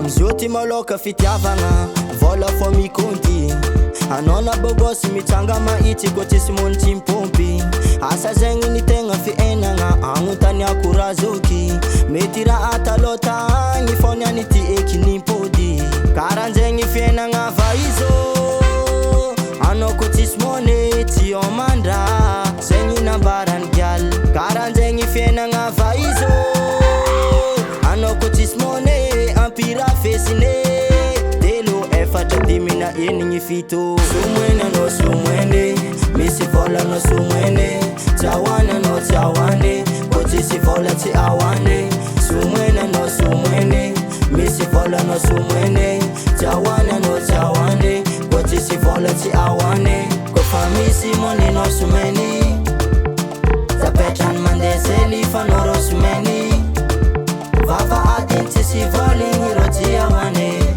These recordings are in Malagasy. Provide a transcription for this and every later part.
Amizio ty maloka fitiavagna Vola fô mikonty anao na bôbôsy mitsanga mahitsy koa tsisy mony tsy mipompy asa zegny ny tegna fiainagna agnontaniako raha zoky mety raha taloha tagny fô niany ty eky nimpody karanjegny fiainagna va izo anao koa tsisy mone tsy omandra zegny nambarany gial karanjegny fiainagna va izo anao koa tsisy mone ampira fesine dimina enigny fito sumwene anao sumwene misy vola anao sumwene tsahoany anao tsahoany koa tsisy vola tsy ahoany sumwene anao sumwene misy vola anao sumwene tsahoany anao tsahoany koa tsisy vola tsy ahoany kofa misy moni anao sumeny tapetrany mandesely fanao ro sumeny vava adiny tsisy vola igny ro tsy ahoany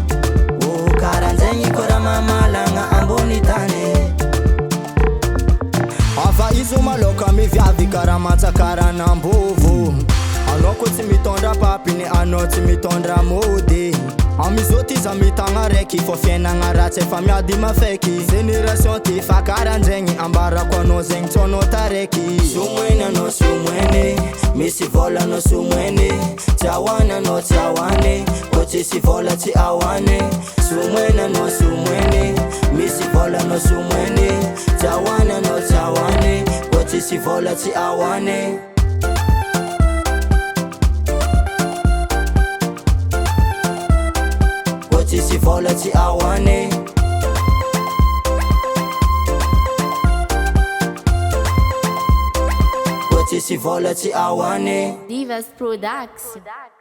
karanjegny kora mamalagna ambony tany ava izo maloka miviavy kara matsakaranambovo anao koa tsy mitondra papiny anao tsy mitondra mody amizao ty za mitagna raiky fô fiainagna ratsy efa miady mafaiky génération ty fa karanjegny ambarako anao zegny tsy anao taraiky sumweny anao sumweny misy vola anao sumweny tsy ahoany anao tsy ahoany koa tsisy vola tsy ahoany sumweny anao sumweny misy vola anao sumweny tsy ahoany anao tsy ahoany koa tsisy vola tsy ahoany tsisy vola tsy ahoany koa tsisy vola tsy ahoany DIVA'S Production.